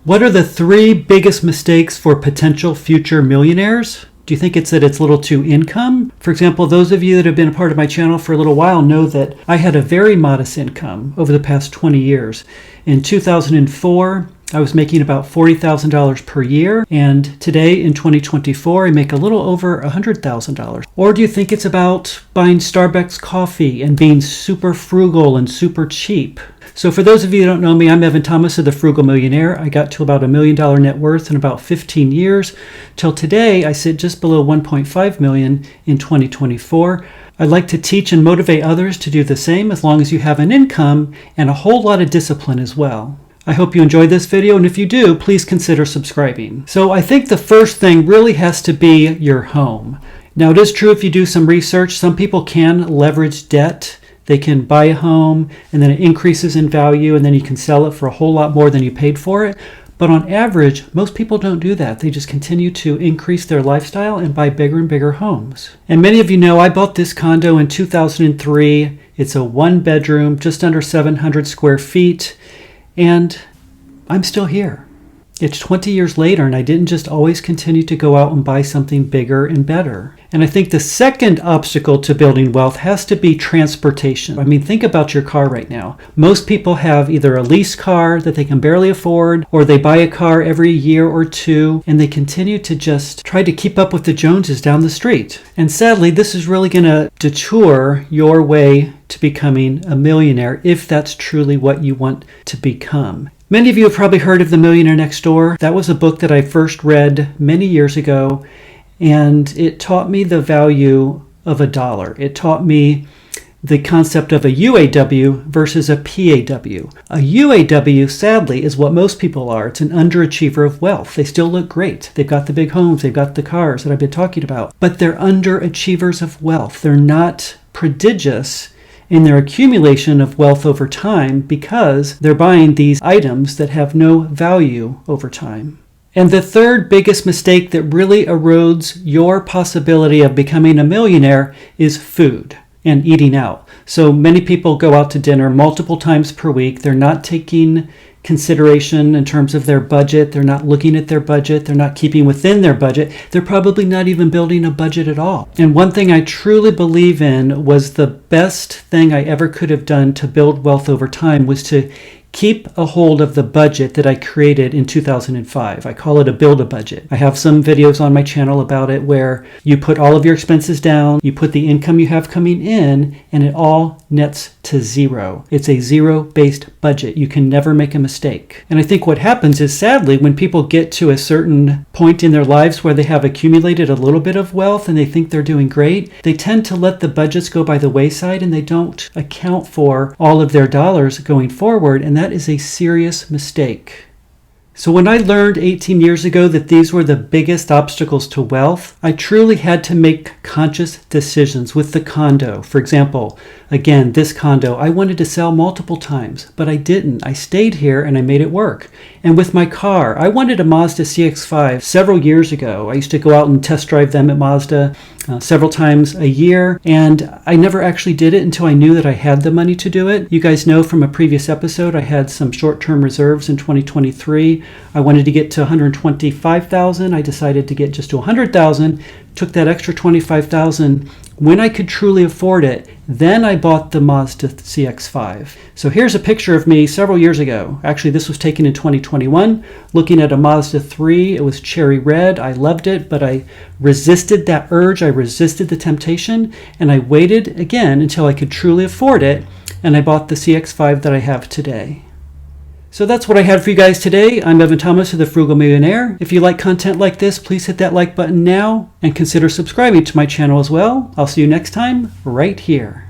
What are the three biggest mistakes for potential future millionaires? Do you think it's that it's a little too income? For example, those of you that have been a part of my channel for a little while know that I had a very modest income over the past 20 years. In 2004, I was making about $40,000 per year, and today in 2024, I make a little over $100,000. Or do you think it's about buying Starbucks coffee and being super frugal and super cheap? So for those of you who don't know me, I'm Evan Thomas of The Frugal Millionaire. I got to about $1 million net worth in about 15 years. Till today, I sit just below $1.5 million in 2024. I'd like to teach and motivate others to do the same as long as you have an income and a whole lot of discipline as well. I hope you enjoyed this video, and if you do, please consider subscribing. So I think the first thing really has to be your home. Now, it is true if you do some research, some people can leverage debt. They can buy a home, and then it increases in value, and then you can sell it for a whole lot more than you paid for it. But on average, most people don't do that. They just continue to increase their lifestyle and buy bigger and bigger homes. And many of you know I bought this condo in 2003. It's a one-bedroom, just under 700 square feet. And I'm still here. It's 20 years later, and I didn't just always continue to go out and buy something bigger and better. And I think the second obstacle to building wealth has to be transportation. I mean, think about your car right now. Most people have either a lease car that they can barely afford, or they buy a car every year or two, and they continue to just try to keep up with the Joneses down the street. And sadly, this is really going to detour your way to becoming a millionaire if that's truly what you want to become. Many of you have probably heard of The Millionaire Next Door. That was a book that I first read many years ago, and it taught me the value of a dollar. It taught me the concept of a UAW versus a PAW. A UAW, sadly, is what most people are. It's an underachiever of wealth. They still look great. They've got the big homes. They've got the cars that I've been talking about. But they're underachievers of wealth. They're not prodigious in their accumulation of wealth over time because they're buying these items that have no value over time. And the third biggest mistake that really erodes your possibility of becoming a millionaire is food and eating out. So many people go out to dinner multiple times per week. They're not taking consideration in terms of their budget. They're not looking at their budget. They're not keeping within their budget. They're probably not even building a budget at all. And one thing I truly believe in was the best thing I ever could have done to build wealth over time was to keep a hold of the budget that I created in 2005. I call it a build-a-budget. I have some videos on my channel about it where you put all of your expenses down, you put the income you have coming in, and it all nets to zero. It's a zero-based budget. You can never make a mistake. And I think what happens is, sadly, when people get to a certain point in their lives where they have accumulated a little bit of wealth and they think they're doing great, they tend to let the budgets go by the wayside and they don't account for all of their dollars going forward, and that is a serious mistake. So when I learned 18 years ago that these were the biggest obstacles to wealth, I truly had to make conscious decisions with the condo. For example, again, this condo, I wanted to sell multiple times, but I didn't. I stayed here and I made it work. And with my car, I wanted a Mazda CX5 several years ago. I used to go out and test drive them at Mazda several times a year, and I never actually did it until I knew that I had the money to do it. You guys know from a previous episode, I had some short-term reserves in 2023. I wanted to get to 125,000. I decided to get just to 100,000, took that extra 25,000 when I could truly afford it. Then I bought the Mazda CX5. So here's a picture of me several years ago. Actually, this was taken in 2021, looking at a Mazda 3. It was cherry red. I loved it, but I resisted that urge. I resisted the temptation, and I waited again until I could truly afford it, and I bought the CX5 that I have today. So that's what I had for you guys today. I'm Evan Thomas of The Frugal Millionaire. If you like content like this, please hit that like button now and consider subscribing to my channel as well. I'll see you next time right here.